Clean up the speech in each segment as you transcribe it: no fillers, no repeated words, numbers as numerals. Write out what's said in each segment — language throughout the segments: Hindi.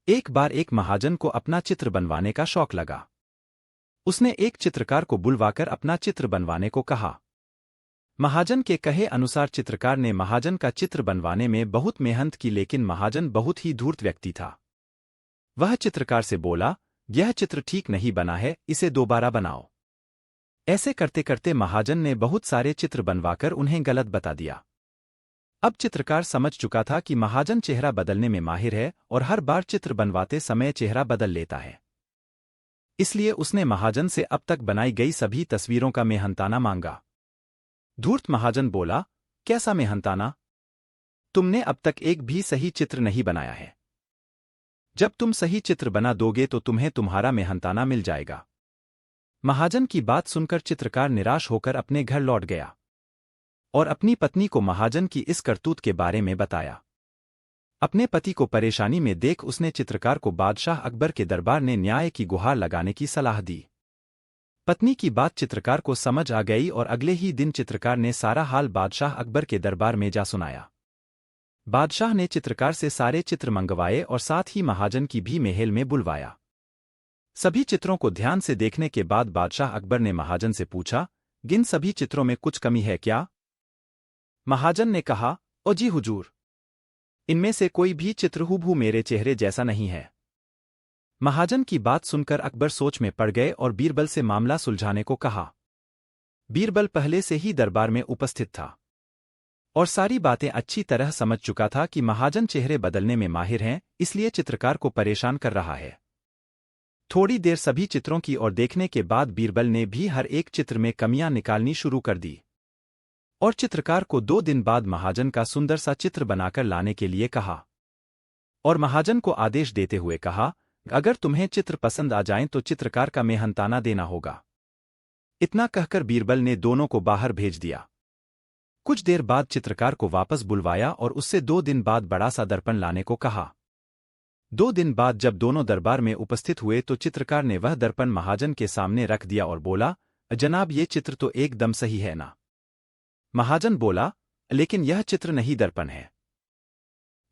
एक बार एक महाजन को अपना चित्र बनवाने का शौक लगा। उसने एक चित्रकार को बुलवाकर अपना चित्र बनवाने को कहा। महाजन के कहे अनुसार चित्रकार ने महाजन का चित्र बनवाने में बहुत मेहनत की, लेकिन महाजन बहुत ही धूर्त व्यक्ति था। वह चित्रकार से बोला, यह चित्र ठीक नहीं बना है, इसे दोबारा बनाओ। ऐसे करते करते महाजन ने बहुत सारे चित्र बनवाकर उन्हें गलत बता दिया। अब चित्रकार समझ चुका था कि महाजन चेहरा बदलने में माहिर है और हर बार चित्र बनवाते समय चेहरा बदल लेता है। इसलिए उसने महाजन से अब तक बनाई गई सभी तस्वीरों का मेहनताना मांगा। धूर्त महाजन बोला, कैसा मेहनताना? तुमने अब तक एक भी सही चित्र नहीं बनाया है। जब तुम सही चित्र बना दोगे तो तुम्हें तुम्हारा मेहनताना मिल जाएगा। महाजन की बात सुनकर चित्रकार निराश होकर अपने घर लौट गया और अपनी पत्नी को महाजन की इस करतूत के बारे में बताया। अपने पति को परेशानी में देख उसने चित्रकार को बादशाह अकबर के दरबार में न्याय की गुहार लगाने की सलाह दी। पत्नी की बात चित्रकार को समझ आ गई और अगले ही दिन चित्रकार ने सारा हाल बादशाह अकबर के दरबार में जा सुनाया। बादशाह ने चित्रकार से सारे चित्र मंगवाए और साथ ही महाजन की भी महल में बुलवाया। सभी चित्रों को ध्यान से देखने के बाद बादशाह अकबर ने महाजन से पूछा, गिन सभी चित्रों में कुछ कमी है क्या? महाजन ने कहा, ओ जी हुजूर, इनमें से कोई भी चित्र हूबहू मेरे चेहरे जैसा नहीं है। महाजन की बात सुनकर अकबर सोच में पड़ गए और बीरबल से मामला सुलझाने को कहा। बीरबल पहले से ही दरबार में उपस्थित था और सारी बातें अच्छी तरह समझ चुका था कि महाजन चेहरे बदलने में माहिर हैं, इसलिए चित्रकार को परेशान कर रहा है। थोड़ी देर सभी चित्रों की ओर देखने के बाद बीरबल ने भी हर एक चित्र में कमियां निकालनी शुरू कर दी और चित्रकार को 2 दिन बाद महाजन का सुंदर सा चित्र बनाकर लाने के लिए कहा और महाजन को आदेश देते हुए कहा, अगर तुम्हें चित्र पसंद आ जाएं तो चित्रकार का मेहनताना देना होगा। इतना कहकर बीरबल ने दोनों को बाहर भेज दिया। कुछ देर बाद चित्रकार को वापस बुलवाया और उससे 2 दिन बाद बड़ा सा दर्पण लाने को कहा। 2 दिन बाद जब दोनों दरबार में उपस्थित हुए तो चित्रकार ने वह दर्पण महाजन के सामने रख दिया और बोला, जनाब ये चित्र तो एकदम सही है ना? महाजन बोला, लेकिन यह चित्र नहीं दर्पण है।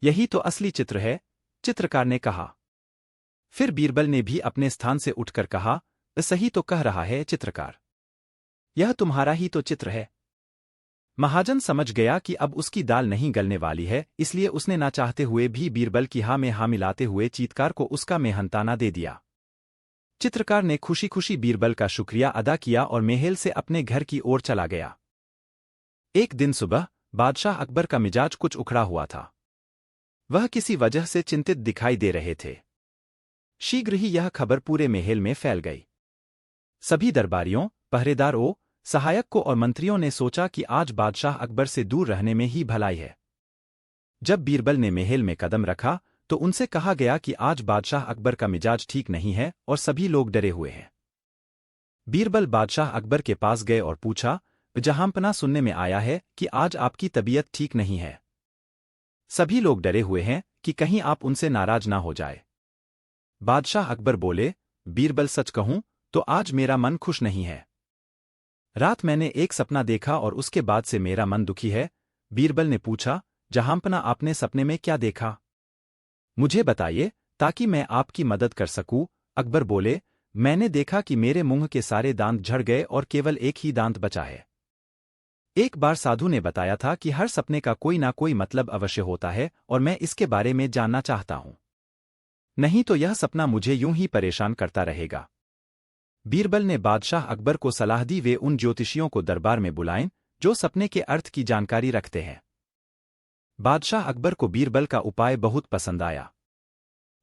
यही तो असली चित्र है, चित्रकार ने कहा। फिर बीरबल ने भी अपने स्थान से उठकर कहा, सही तो कह रहा है चित्रकार, यह तुम्हारा ही तो चित्र है। महाजन समझ गया कि अब उसकी दाल नहीं गलने वाली है, इसलिए उसने ना चाहते हुए भी बीरबल की हाँ में हाँ मिलाते हुए चित्रकार को उसका मेहनताना दे दिया। चित्रकार ने खुशी खुशी बीरबल का शुक्रिया अदा किया और महल से अपने घर की ओर चला गया। एक दिन सुबह बादशाह अकबर का मिजाज कुछ उखड़ा हुआ था। वह किसी वजह से चिंतित दिखाई दे रहे थे। शीघ्र ही यह खबर पूरे महल में फैल गई। सभी दरबारियों, पहरेदारों, सहायक को और मंत्रियों ने सोचा कि आज बादशाह अकबर से दूर रहने में ही भलाई है। जब बीरबल ने महल में कदम रखा तो उनसे कहा गया कि आज बादशाह अकबर का मिजाज ठीक नहीं है और सभी लोग डरे हुए हैं। बीरबल बादशाह अकबर के पास गए और पूछा, जहांपना सुनने में आया है कि आज आपकी तबीयत ठीक नहीं है। सभी लोग डरे हुए हैं कि कहीं आप उनसे नाराज ना हो जाए। बादशाह अकबर बोले, बीरबल सच कहूं तो आज मेरा मन खुश नहीं है। रात मैंने एक सपना देखा और उसके बाद से मेरा मन दुखी है। बीरबल ने पूछा, जहांपना आपने सपने में क्या देखा? मुझे बताइए ताकि मैं आपकी मदद कर सकूं। अकबर बोले, मैंने देखा कि मेरे मुंह के सारे दांत झड़ गए और केवल एक ही दांत बचा है। एक बार साधु ने बताया था कि हर सपने का कोई ना कोई मतलब अवश्य होता है और मैं इसके बारे में जानना चाहता हूं, नहीं तो यह सपना मुझे यूं ही परेशान करता रहेगा। बीरबल ने बादशाह अकबर को सलाह दी वे उन ज्योतिषियों को दरबार में बुलाएं जो सपने के अर्थ की जानकारी रखते हैं। बादशाह अकबर को बीरबल का उपाय बहुत पसंद आया।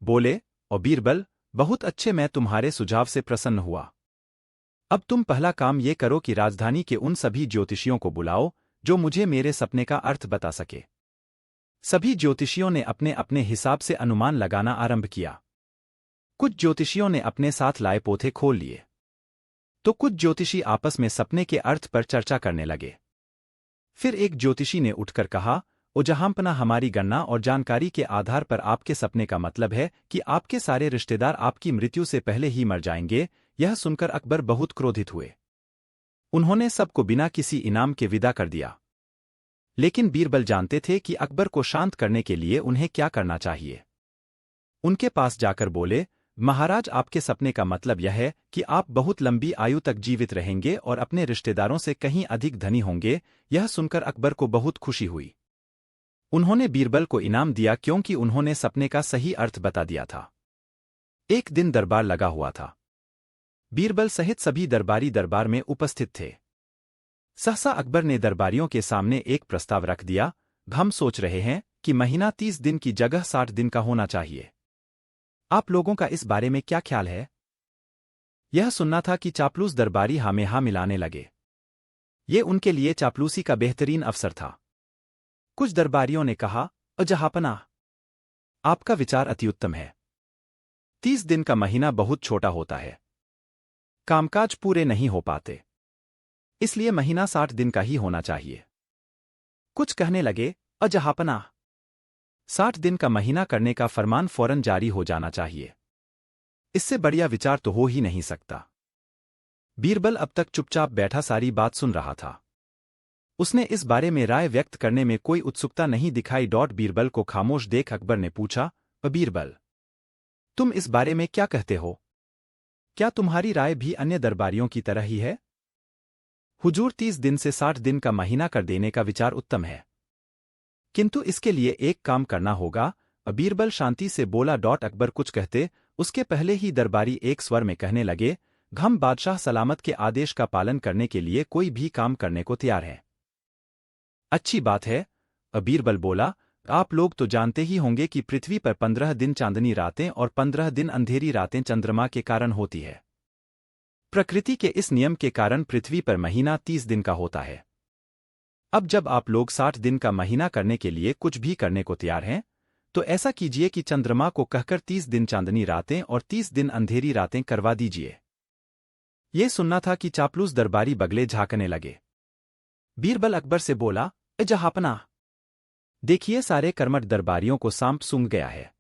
बोले, ओ बीरबल, बहुत अच्छे, मैं तुम्हारे सुझाव से प्रसन्न हुआ। अब तुम पहला काम ये करो कि राजधानी के उन सभी ज्योतिषियों को बुलाओ जो मुझे मेरे सपने का अर्थ बता सके। सभी ज्योतिषियों ने अपने अपने हिसाब से अनुमान लगाना आरंभ किया। कुछ ज्योतिषियों ने अपने साथ लाए पोथे खोल लिए तो कुछ ज्योतिषी आपस में सपने के अर्थ पर चर्चा करने लगे। फिर एक ज्योतिषी ने उठकर कहा, ओ जहांपना, हमारी गणना और जानकारी के आधार पर आपके सपने का मतलब है कि आपके सारे रिश्तेदार आपकी मृत्यु से पहले ही मर जाएंगे। यह सुनकर अकबर बहुत क्रोधित हुए। उन्होंने सबको बिना किसी इनाम के विदा कर दिया। लेकिन बीरबल जानते थे कि अकबर को शांत करने के लिए उन्हें क्या करना चाहिए। उनके पास जाकर बोले, महाराज, आपके सपने का मतलब यह है कि आप बहुत लंबी आयु तक जीवित रहेंगे और अपने रिश्तेदारों से कहीं अधिक धनी होंगे। यह सुनकर अकबर को बहुत खुशी हुई। उन्होंने बीरबल को इनाम दिया क्योंकि उन्होंने सपने का सही अर्थ बता दिया था। एक दिन दरबार लगा हुआ था। बीरबल सहित सभी दरबारी दरबार में उपस्थित थे। सहसा अकबर ने दरबारियों के सामने एक प्रस्ताव रख दिया। हम सोच रहे हैं कि महीना 30 दिन की जगह 60 दिन का होना चाहिए। आप लोगों का इस बारे में क्या ख्याल है? यह सुनना था कि चापलूस दरबारी हाँ में हाँ मिलाने लगे। ये उनके लिए चापलूसी का बेहतरीन अवसर था। कुछ दरबारियों ने कहा, जहांपनाह, आपका विचार अति उत्तम है। 30 दिन का महीना बहुत छोटा होता है, कामकाज पूरे नहीं हो पाते, इसलिए महीना 60 दिन का ही होना चाहिए। कुछ कहने लगे, जहांपनाह, 60 दिन का महीना करने का फरमान फौरन जारी हो जाना चाहिए। इससे बढ़िया विचार तो हो ही नहीं सकता। बीरबल अब तक चुपचाप बैठा सारी बात सुन रहा था। उसने इस बारे में राय व्यक्त करने में कोई उत्सुकता नहीं दिखाई। बीरबल को खामोश देख अकबर ने पूछा, बीरबल, तुम इस बारे में क्या कहते हो? क्या तुम्हारी राय भी अन्य दरबारियों की तरह ही है? हुजूर, 30 दिन से 60 दिन का महीना कर देने का विचार उत्तम है, किंतु इसके लिए एक काम करना होगा। बीरबल शांति से बोला। अकबर कुछ कहते उसके पहले ही दरबारी एक स्वर में कहने लगे, हम बादशाह सलामत के आदेश का पालन करने के लिए कोई भी काम करने को तैयार हैं। अच्छी बात है। बीरबल बोला, आप लोग तो जानते ही होंगे कि पृथ्वी पर 15 दिन चांदनी रातें और 15 दिन अंधेरी रातें चंद्रमा के कारण होती है। प्रकृति के इस नियम के कारण पृथ्वी पर महीना 30 दिन का होता है। अब जब आप लोग 60 दिन का महीना करने के लिए कुछ भी करने को तैयार हैं, तो ऐसा कीजिए कि चंद्रमा को कहकर 30 दिन चांदनी रातें और 30 दिन अंधेरी रातें करवा दीजिए। ये सुनना था कि चापलूस दरबारी बगले झांकने लगे। बीरबल अकबर से बोला, जहांपनाह, देखिए सारे कर्मठ दरबारियों को सांप सूंघ गया है।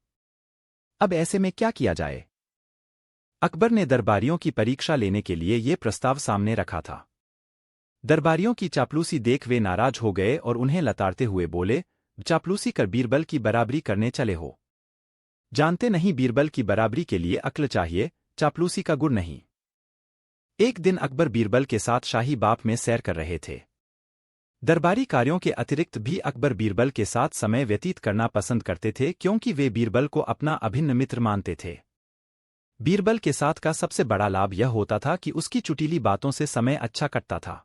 अब ऐसे में क्या किया जाए? अकबर ने दरबारियों की परीक्षा लेने के लिए ये प्रस्ताव सामने रखा था। दरबारियों की चापलूसी देख वे नाराज हो गए और उन्हें लताड़ते हुए बोले, चापलूसी कर बीरबल की बराबरी करने चले हो। जानते नहीं बीरबल की बराबरी के लिए अक्ल चाहिए, चापलूसी का गुण नहीं। एक दिन अकबर बीरबल के साथ शाही बाग में सैर कर रहे थे। दरबारी कार्यों के अतिरिक्त भी अकबर बीरबल के साथ समय व्यतीत करना पसंद करते थे क्योंकि वे बीरबल को अपना अभिन्न मित्र मानते थे। बीरबल के साथ का सबसे बड़ा लाभ यह होता था कि उसकी चुटीली बातों से समय अच्छा कटता था।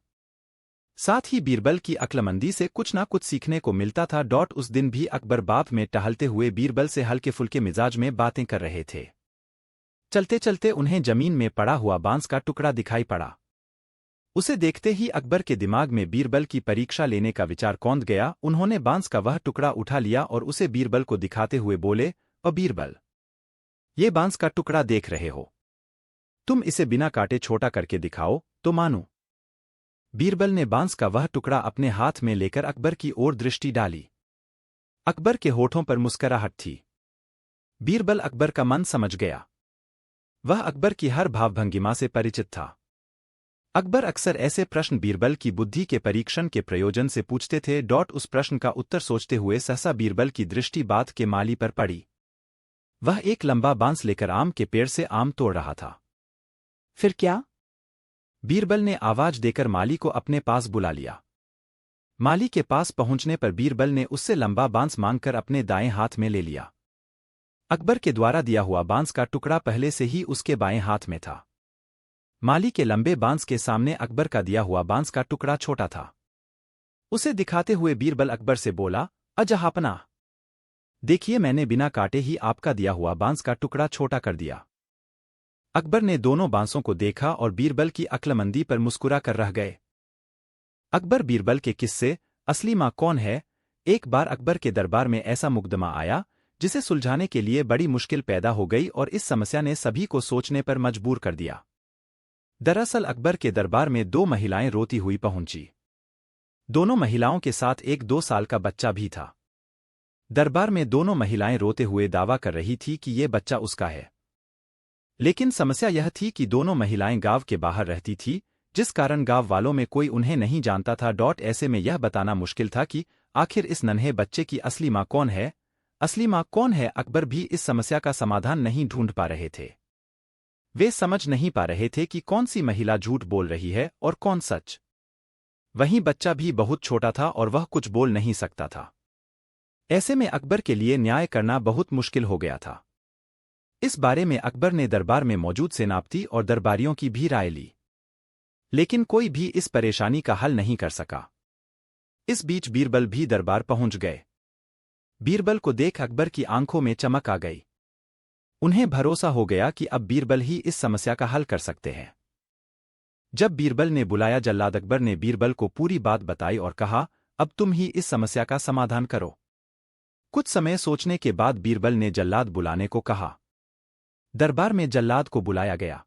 साथ ही बीरबल की अक्लमंदी से कुछ ना कुछ सीखने को मिलता था। उस दिन भी अकबर बाग में टहलते हुए बीरबल से हल्के फुल्के मिजाज में बातें कर रहे थे। चलते चलते उन्हें जमीन में पड़ा हुआ बांस का टुकड़ा दिखाई पड़ा। उसे देखते ही अकबर के दिमाग में बीरबल की परीक्षा लेने का विचार कौंध गया। उन्होंने बांस का वह टुकड़ा उठा लिया और उसे बीरबल को दिखाते हुए बोले, बीरबल, ये बांस का टुकड़ा देख रहे हो, तुम इसे बिना काटे छोटा करके दिखाओ तो मानूं। बीरबल ने बांस का वह टुकड़ा अपने हाथ में लेकर अकबर की ओर दृष्टि डाली। अकबर के होठों पर मुस्कुराहट थी। बीरबल अकबर का मन समझ गया। वह अकबर की हर भावभंगिमा से परिचित था। अकबर अक्सर ऐसे प्रश्न बीरबल की बुद्धि के परीक्षण के प्रयोजन से पूछते थे। उस प्रश्न का उत्तर सोचते हुए सहसा बीरबल की दृष्टि बात के माली पर पड़ी। वह एक लंबा बांस लेकर आम के पेड़ से आम तोड़ रहा था। फिर क्या? बीरबल ने आवाज देकर माली को अपने पास बुला लिया। माली के पास पहुंचने पर बीरबल ने उससे लंबा बांस मांगकर अपने दाएं हाथ में ले लिया। अकबर के द्वारा दिया हुआ बांस का टुकड़ा पहले से ही उसके बाएं हाथ में था। माली के लंबे बांस के सामने अकबर का दिया हुआ बांस का टुकड़ा छोटा था। उसे दिखाते हुए बीरबल अकबर से बोला, जहांपनाह, देखिए मैंने बिना काटे ही आपका दिया हुआ बांस का टुकड़ा छोटा कर दिया। अकबर ने दोनों बांसों को देखा और बीरबल की अक्लमंदी पर मुस्कुरा कर रह गए। अकबर बीरबल के किस्से असली मां कौन है? एक बार अकबर के दरबार में ऐसा मुकदमा आया जिसे सुलझाने के लिए बड़ी मुश्किल पैदा हो गई और इस समस्या ने सभी को सोचने पर मजबूर कर दिया। दरअसल अकबर के दरबार में 2 महिलाएं रोती हुई पहुंची। दोनों महिलाओं के साथ एक 2 साल का बच्चा भी था। दरबार में दोनों महिलाएं रोते हुए दावा कर रही थी कि ये बच्चा उसका है। लेकिन समस्या यह थी कि दोनों महिलाएं गांव के बाहर रहती थी, जिस कारण गांव वालों में कोई उन्हें नहीं जानता था। ऐसे में यह बताना मुश्किल था कि आखिर इस नन्हे बच्चे की असली मां कौन है। असली माँ कौन है? अकबर भी इस समस्या का समाधान नहीं ढूंढ पा रहे थे। वे समझ नहीं पा रहे थे कि कौन सी महिला झूठ बोल रही है और कौन सच। वहीं बच्चा भी बहुत छोटा था और वह कुछ बोल नहीं सकता था। ऐसे में अकबर के लिए न्याय करना बहुत मुश्किल हो गया था। इस बारे में अकबर ने दरबार में मौजूद सेनापति और दरबारियों की भी राय ली, लेकिन कोई भी इस परेशानी का हल नहीं कर सका। इस बीच बीरबल भी दरबार पहुंच गए। बीरबल को देख अकबर की आंखों में चमक आ गई। उन्हें भरोसा हो गया कि अब बीरबल ही इस समस्या का हल कर सकते हैं। जब बीरबल ने बुलाया जल्लाद अकबर ने बीरबल को पूरी बात बताई और कहा, अब तुम ही इस समस्या का समाधान करो। कुछ समय सोचने के बाद बीरबल ने जल्लाद बुलाने को कहा। दरबार में जल्लाद को बुलाया गया।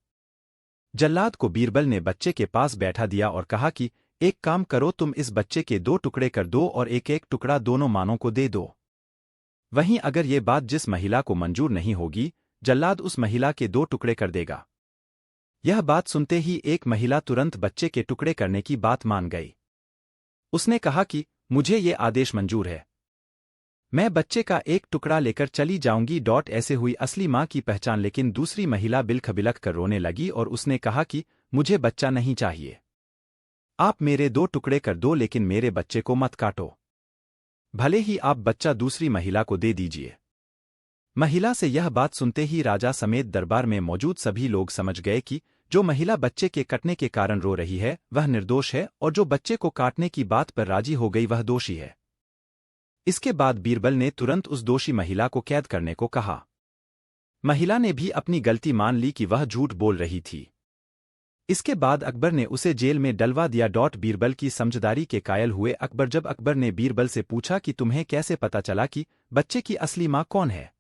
जल्लाद को बीरबल ने बच्चे के पास बैठा दिया और कहा कि एक काम करो, तुम इस बच्चे के 2 टुकड़े कर दो और एक एक टुकड़ा दोनों मानों को दे दो। वहीं अगर ये बात जिस महिला को मंजूर नहीं होगी, जल्लाद उस महिला के 2 टुकड़े कर देगा। यह बात सुनते ही एक महिला तुरंत बच्चे के टुकड़े करने की बात मान गई। उसने कहा कि मुझे ये आदेश मंजूर है, मैं बच्चे का एक टुकड़ा लेकर चली जाऊंगी। ऐसे हुई असली माँ की पहचान। लेकिन दूसरी महिला बिलख कर रोने लगी और उसने कहा कि मुझे बच्चा नहीं चाहिए, आप मेरे 2 टुकड़े कर दो लेकिन मेरे बच्चे को मत काटो। भले ही आप बच्चा दूसरी महिला को दे दीजिए। महिला से यह बात सुनते ही राजा समेत दरबार में मौजूद सभी लोग समझ गए कि जो महिला बच्चे के कटने के कारण रो रही है वह निर्दोष है और जो बच्चे को काटने की बात पर राजी हो गई वह दोषी है। इसके बाद बीरबल ने तुरंत उस दोषी महिला को कैद करने को कहा। महिला ने भी अपनी गलती मान ली कि वह झूठ बोल रही थी। इसके बाद अकबर ने उसे जेल में डलवा दिया। बीरबल की समझदारी के कायल हुए अकबर। जब अकबर ने बीरबल से पूछा कि तुम्हें कैसे पता चला कि बच्चे की असली माँ कौन है,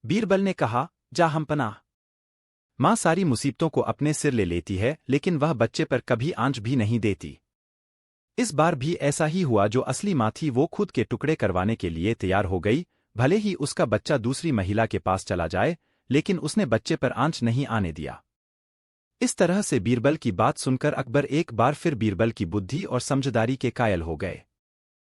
बीरबल ने कहा, जा हमपनाह, माँ सारी मुसीबतों को अपने सिर ले लेती है लेकिन वह बच्चे पर कभी आंच भी नहीं देती। इस बार भी ऐसा ही हुआ। जो असली माँ थी वो खुद के टुकड़े करवाने के लिए तैयार हो गई, भले ही उसका बच्चा दूसरी महिला के पास चला जाए, लेकिन उसने बच्चे पर आंच नहीं आने दिया। इस तरह से बीरबल की बात सुनकर अकबर एक बार फिर बीरबल की बुद्धि और समझदारी के कायल हो गए।